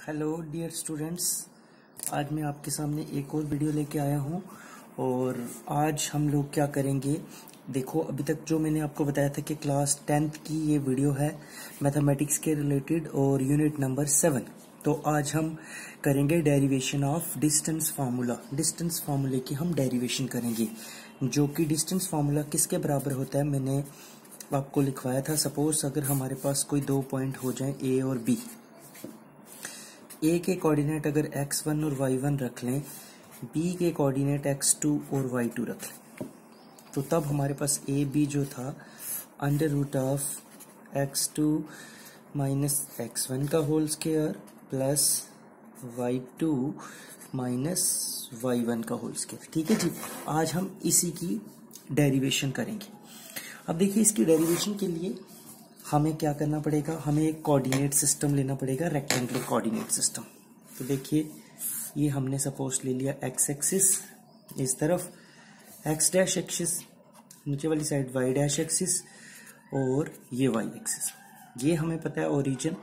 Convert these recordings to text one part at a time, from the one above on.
Hello dear students, आज मैं आपके सामने एक और वीडियो लेके आया हूँ। और आज हम लोग क्या करेंगे, देखो अभी तक जो मैंने आपको बताया था कि क्लास 10th की ये वीडियो है मैथमेटिक्स के रिलेटेड और यूनिट नंबर 7। तो आज हम करेंगे derivation of distance formula. Distance फार्मूले की हम डेरिवेशन करेंगे, जो कि डिस्टेंस फार्मूला किसके बराबर होता है मैंने आपको लिखवाया था। सपोज अगर हमारे पास कोई दो पॉइंट हो जाए ए और बी, ए के कोऑर्डिनेट अगर x1 और y1 रख लें, बी के कोऑर्डिनेट x2 और y2 रख लें, तो तब हमारे पास ए बी जो था under root of x2 minus x1 का whole square plus y2 minus y1 का होल स्क्वायर। ठीक है जी, आज हम इसी की डेरिवेशन करेंगे। अब देखिए, इसकी डेरिवेशन के लिए हमें क्या करना पड़ेगा, हमें एक कोऑर्डिनेट सिस्टम लेना पड़ेगा, रेक्टेंगुलर कोऑर्डिनेट सिस्टम। तो देखिए, ये हमने सपोज ले लिया एक्स एक्सिस इस तरफ, एक्स डैश एक्सिस नीचे वाली साइड, वाई डैश एक्सिस और ये वाई एक्सिस। ये हमें पता है ओरिजिन।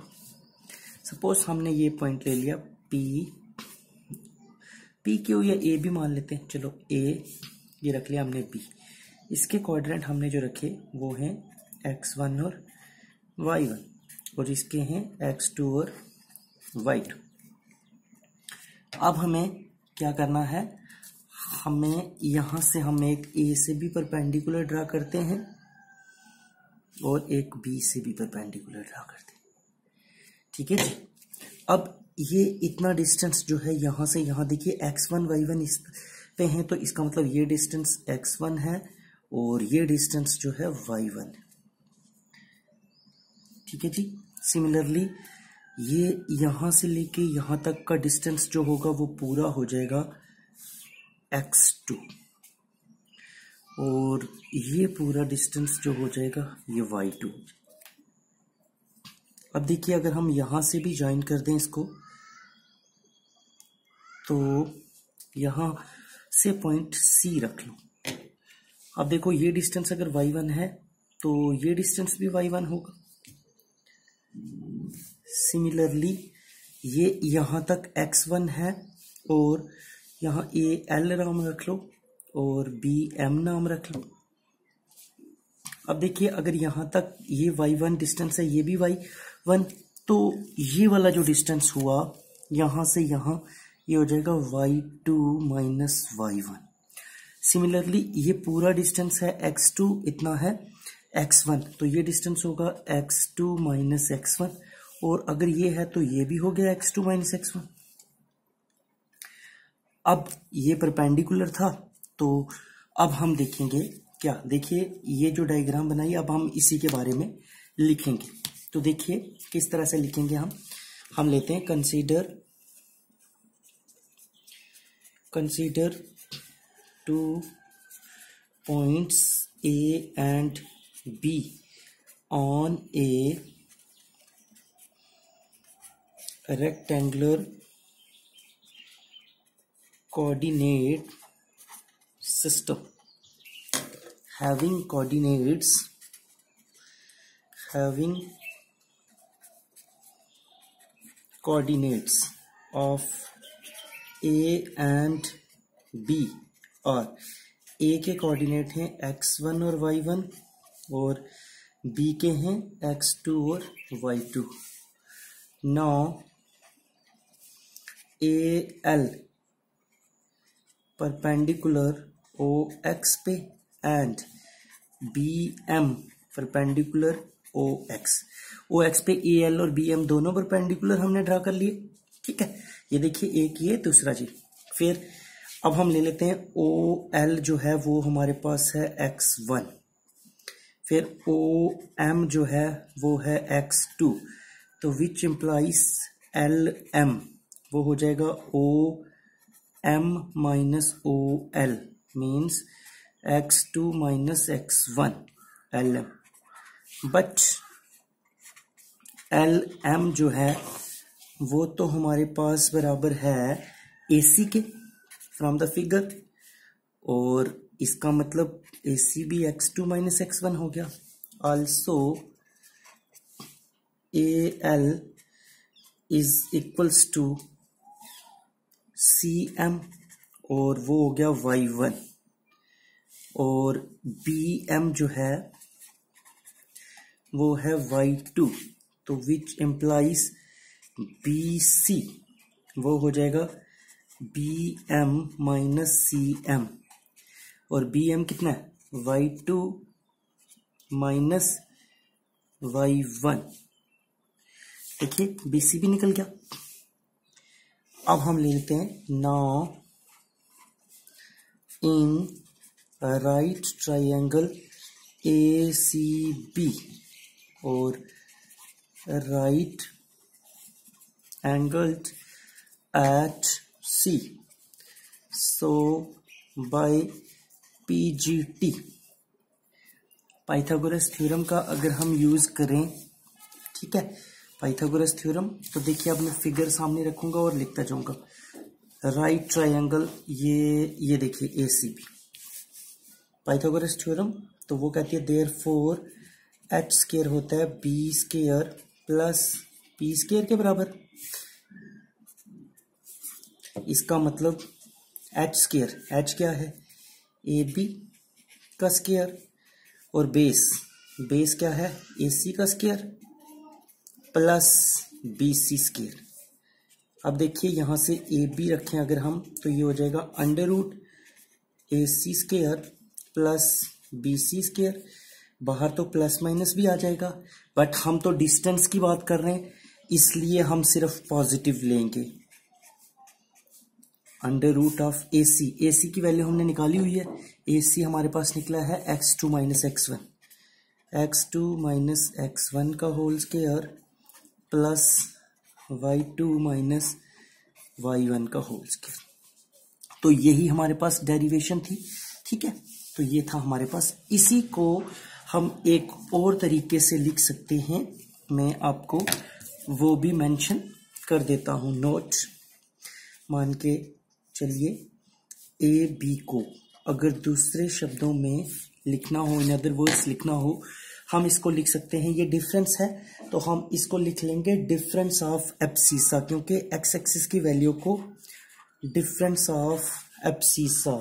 सपोज हमने ये पॉइंट ले लिया पी क्यू या ए भी मान लेते हैं, चलो ए ये रख लिया हमने, बी इसके कोऑर्डिनेट हमने जो रखे वो हैं x1 और y1 और इसके हैं x2 और y2। अब हमें क्या करना है, हमें यहां से हम एक A से भी परपेंडिकुलर ड्रा करते हैं और एक B से भी परपेंडिकुलर ड्रा करते हैं। ठीक है जी। अब ये इतना डिस्टेंस जो है यहां से यहां, देखिए x1 y1 इस पे हैं, तो इसका मतलब ये डिस्टेंस x1 है और ये डिस्टेंस जो है y1। ठीक है जी। सिमिलरली ये यहां से लेके यहां तक का डिस्टेंस जो होगा वो पूरा हो जाएगा x2 और ये पूरा डिस्टेंस जो हो जाएगा ये y2। अब देखिए, अगर हम यहां से भी ज्वाइन कर दें इसको, तो यहां से पॉइंट C रख लो। अब देखो, ये डिस्टेंस अगर y1 है तो ये डिस्टेंस भी y1 होगा। सिमिलरली ये यहां तक x1 है और यहां A L नाम रख लो और B M नाम रख लो। अब देखिए, अगर यहां तक ये y1 डिस्टेंस है, ये भी y1, तो ये वाला जो डिस्टेंस हुआ यहां से यहां, ये हो जाएगा y2 माइनस y1। सिमिलरली ये पूरा डिस्टेंस है x2, इतना है x1, तो ये डिस्टेंस होगा x2 माइनस x1, और अगर ये है तो ये भी हो गया x2 माइनस x1। अब ये परपेंडिकुलर था, तो अब हम देखेंगे क्या, देखिए ये जो डायग्राम बनाई, अब हम इसी के बारे में लिखेंगे। तो देखिए किस तरह से लिखेंगे हम लेते हैं consider 2 points A and B on a rectangular coordinate system having coordinates of A and B, और A के कोऑर्डिनेट हैं x1 और y1 और B के हैं x2 और y2। Now AL perpendicular OX पे एंड BM परपेंडिकुलर OX पे AL और BM दोनों परपेंडिकुलर हमने ड्रा कर लिए। ठीक है, ये देखिए एक ये दूसरा जी। फिर अब हम ले लेते हैं OL जो है वो हमारे पास है x1, फिर OM जो है वो है x2, तो विच इम्प्लाइज LM वो हो जाएगा OM minus OL means x2 minus x1 LM। But LM जो है वो तो हमारे पास बराबर है AC के फ्रॉम द फिगर, और इसका मतलब AC भी x2 माइनस x1 हो गया। Also AL is equals to C M, और वो हो गया y1, और बी एम जो है वो है y2, तो विच एम्प्लाइज बी सी वो हो जाएगा B M minus C M, और बी एम कितना है y2 माइनस y1। देखिए बी सी भी निकल गया। अब हम ले लेते हैं now in right triangle A C B और right angled at C, so by PGT Pythagoras theorem का अगर हम यूज करें, ठीक है, पाइथागोरस थ्योरम, तो देखिए अब मैं फिगर सामने रखूंगा और लिखता जाऊंगा। राइट ट्रायंगल ये देखिए ए सी बी, पाइथागोरस थ्योरम, तो वो कहती है देयर फोर एच स्क्वायर होता है B square plus P square के बराबर। इसका मतलब एच स्क्वायर, एच क्या है ए बी का स्क्वायर, और बेस क्या है ए सी का square plus B C square. अब देखिए यहां से ए बी रखें अगर हम, तो ये हो जाएगा under root A C square plus B C square. बाहर तो प्लस माइनस भी आ जाएगा, बट हम तो डिस्टेंस की बात कर रहे हैं इसलिए हम सिर्फ पॉजिटिव लेंगे। अंडर रूट ऑफ ए सी की वैल्यू हमने निकाली हुई है, ए सी हमारे पास निकला है x2 minus x1, x2 minus x1 का whole square plus y2 minus y1 का होल स्क्वायर। तो यही हमारे पास डेरिवेशन थी, ठीक है। तो ये था हमारे पास, इसी को हम एक और तरीके से लिख सकते हैं, मैं आपको वो भी मेंशन कर देता हूं नोट। मान के चलिए ए बी को अगर दूसरे शब्दों में लिखना हो, इन अदर वर्ड्स लिखना हो, हम इसको लिख सकते हैं, ये डिफरेंस है तो हम इसको लिख लेंगे डिफरेंस ऑफ एब्सिसा, क्योंकि एक्स एक्सिस की वैल्यू को difference of abscissa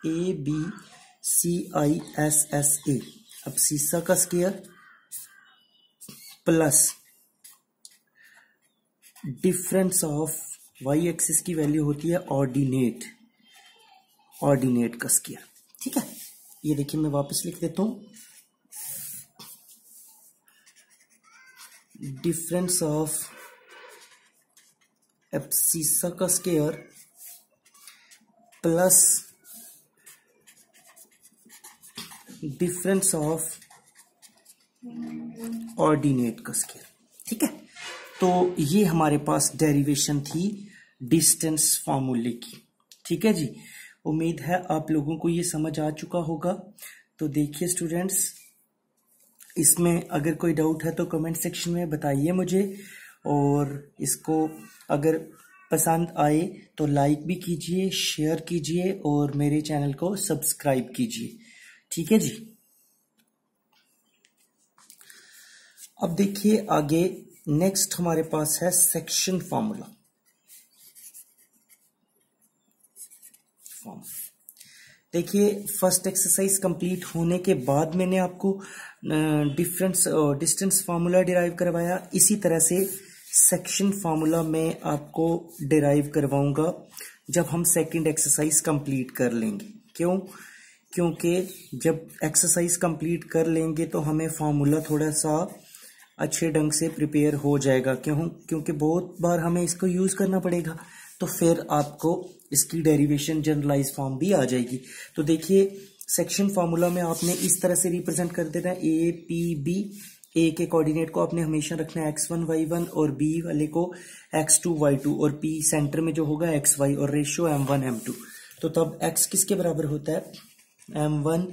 A B C I S S A, abscissa का square plus difference of Y axis की वैल्यू होती है ऑर्डिनेट का स्क्वायर, ठीक है। ये देखिए मैं वापस लिख देता हूं, डिफरेंस ऑफ एब्सिसा का square plus difference of ordinate का स्क्वायर, ठीक है। तो ये हमारे पास डेरिवेशन थी डिस्टेंस फार्मूले की, ठीक है जी। उम्मीद है आप लोगों को ये समझ आ चुका होगा। तो देखिए स्टूडेंट्स, इसमें अगर कोई डाउट है तो कमेंट सेक्शन में बताइए मुझे, और इसको अगर पसंद आए तो लाइक भी कीजिए, शेयर कीजिए और मेरे चैनल को सब्सक्राइब कीजिए, ठीक है जी। अब देखिए आगे नेक्स्ट हमारे पास है सेक्शन फार्मूला। देखिए फर्स्ट एक्सरसाइज कंप्लीट होने के बाद मैंने आपको डिस्टेंस फार्मूला डिराइव करवाया, इसी तरह से सेक्शन फार्मूला मैं आपको डिराइव करवाऊंगा जब हम सेकंड एक्सरसाइज कंप्लीट कर लेंगे। क्यों? क्योंकि जब एक्सरसाइज कंप्लीट कर लेंगे तो हमें फार्मूला थोड़ा सा अच्छे ढंग से प्रिपेयर हो जाएगा। क्योंकि बहुत बार हमें इसको यूज करना पड़ेगा, तो फिर आपको इसकी डेरिवेशन जनरलाइज फॉर्म भी आ जाएगी। तो देखिए सेक्शन फार्मूला में आपने इस तरह से रिप्रेजेंट कर देना है ए पी बी। ए के कोऑर्डिनेट को आपने हमेशा रखना है x1 y1 और बी वाले को x2 y2 और पी सेंटर में जो होगा xy और रेशियो m1 m2। तो तब x किसके बराबर होता है m1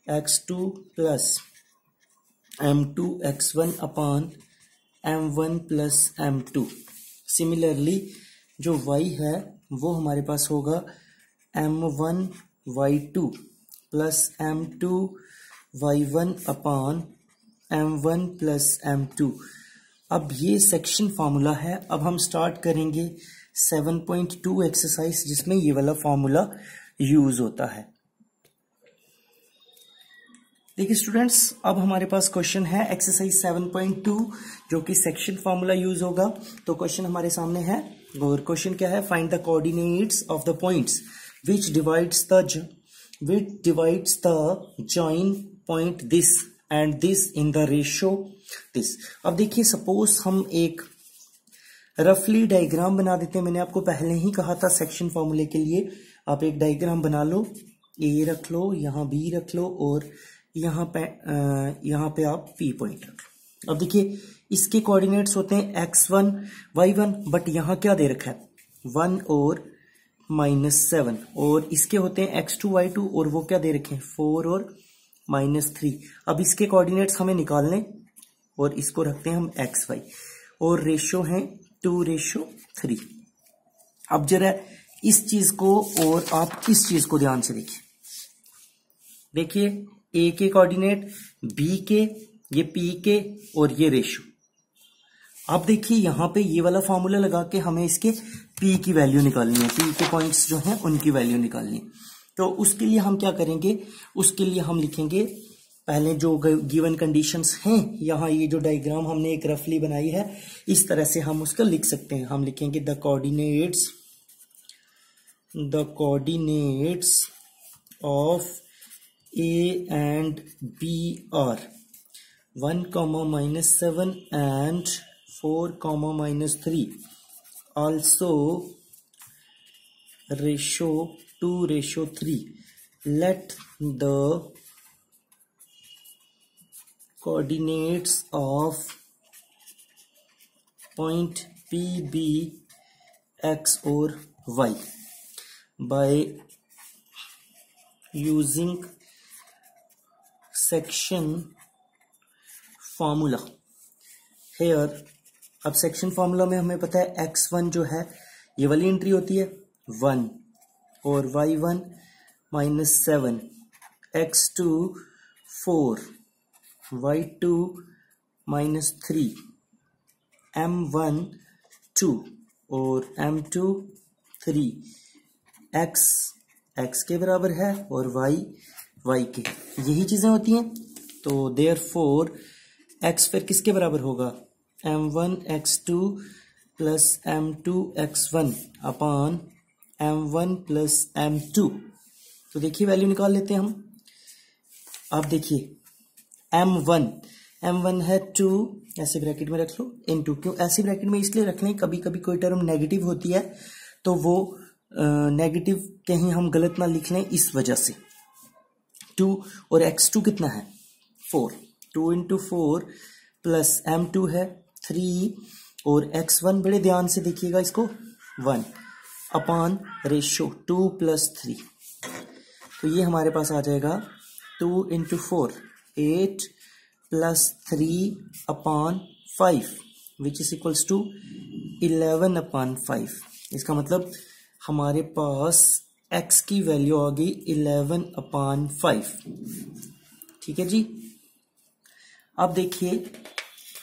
x2 plus m2 x1 upon m1 plus m2। Similarly जो y है वो हमारे पास होगा m1 y2 plus m2 y1 upon m1 plus m2। अब ये सेक्शन फार्मूला है। अब हम स्टार्ट करेंगे 7.2 एक्सरसाइज जिसमें ये वाला फार्मूला यूज होता है। देखिए स्टूडेंट्स, अब हमारे पास क्वेश्चन है एक्सरसाइज 7.2 जो कि सेक्शन फार्मूला यूज होगा। तो क्वेश्चन हमारे सामने है और क्वेश्चन क्या है, find the coordinates of the points which divides the join point this and this in the ratio this। अब देखिए सपोज हम एक रफली डायग्राम बना देते हैं। मैंने आपको पहले ही कहा था सेक्शन फॉर्मूले के लिए आप एक डायग्राम बना लो, ए रख लो, यहाँ बी रख लो और यहाँ पे आप पी पॉइंट रख लो। अब देखिए इसके कोऑर्डिनेट्स होते हैं x1 y1, बट यहाँ क्या दे रखा है 1 और -7, और इसके होते हैं x2 y2 और वो क्या दे रखे हैं 4 और -3। अब इसके कोऑर्डिनेट्स हमें निकालने और इसको रखते हैं हम xy और रेशियो है 2:3। अब जरा इस चीज को और आप इस चीज को ध्यान से देखिए a के कोऑर्डिनेट, b के, ये p के और ये रेशियो। अब देखिए यहाँ पे ये वाला फॉर्मूला लगा के हमें इसके p की वैल्यू निकालनी है, p के पॉइंट्स जो हैं उनकी वैल्यू निकालनी है। तो उसके लिए हम क्या करेंगे, उसके लिए हम लिखेंगे पहले जो गिवन कंडीशंस हैं, यहाँ ये जो डायग्राम हमने एक रफली बनाई है इस तरह से हम उसका लिख सकते हैं। हम लिखेंगे the coordinates of a and b are 1, -7 and 4, -3, also ratio 2:3. Let the coordinates of point P be x or y by using section formula. Here अब सेक्शन फार्मूला में हमें पता है x1 जो है ये वाली एंट्री होती है 1 और y1 -7, x2 4, y2 -3, m1 2 और m2 3, x के बराबर है और y के, यही चीजें होती हैं। तो देयरफॉर x फिर किसके बराबर होगा m1 x2 plus m2 x1 upon m1 plus m2। तो देखिए वैल्यू निकाल लेते हैं हम। अब देखिए m1 है 2, ऐसे ब्रैकेट में रख लो, इनटू। क्यों ऐसे ब्रैकेट में इसलिए रख लें, कभी कभी कोई टर्म नेगेटिव होती है तो वो नेगेटिव कहीं हम गलत ना लिख लें, इस वजह से 2 और x2 कितना है 4, 2 × 4 प्लस m2 है 3 और x1 बड़े ध्यान से देखिएगा इसको 1 अपॉन रेशियो 2 + 3। तो ये हमारे पास आ जाएगा 2 × 4 8 plus 3 upon 5 which is equals to 11/5। इसका मतलब हमारे पास x की वैल्यू आ गई 11/5। ठीक है जी। अब देखिए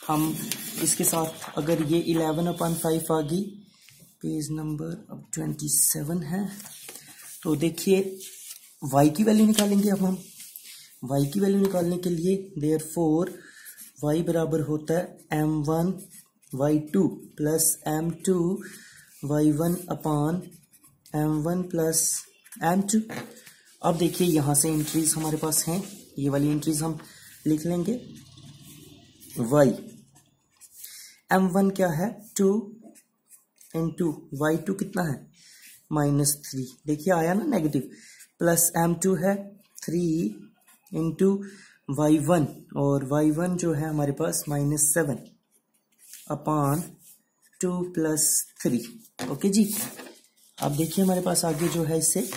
हम इसके साथ अगर ये 11/5 आ गई, पेज नंबर अब 27 है, तो देखिए y की वैल्यू निकालेंगे। अब हम y की वैल्यू निकालने के लिए देयरफॉर y बराबर होता है m1 y2 plus m2 y1 upon m1 plus m2। अब देखिए यहां से एंट्रीज हमारे पास हैं, ये वाली एंट्रीज हम लिख लेंगे। y m1 क्या है 2 × y2 कितना है -3, देखिए आया ना नेगेटिव, प्लस m2 है 3 × y1 और y1 जो है हमारे पास -7 अपॉन 2 + 3। ओके जी। अब देखिए हमारे पास आगे जो है इससे,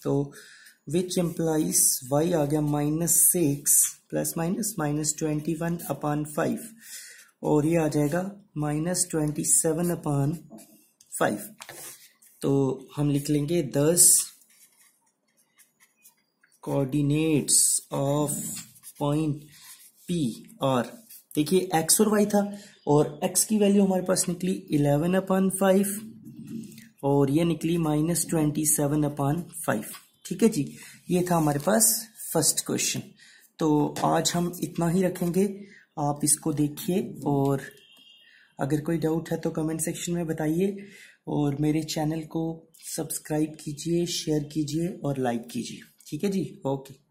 तो विच इम्प्लाइज y आ गया -6 प्लस माइनस -21/5 और ये आ जाएगा -27/5। तो हम लिख लेंगे 10 coordinates of point P are देखिए x और y था, और x की वैल्यू हमारे पास निकली 11/5 और ये निकली -27/5। ठीक है जी, ये था हमारे पास फर्स्ट क्वेश्चन। तो आज हम इतना ही रखेंगे, आप इसको देखिए और अगर कोई डाउट है तो कमेंट सेक्शन में बताइए, और मेरे चैनल को सब्सक्राइब कीजिए, शेयर कीजिए और लाइक कीजिए। ठीक है जी, ओके।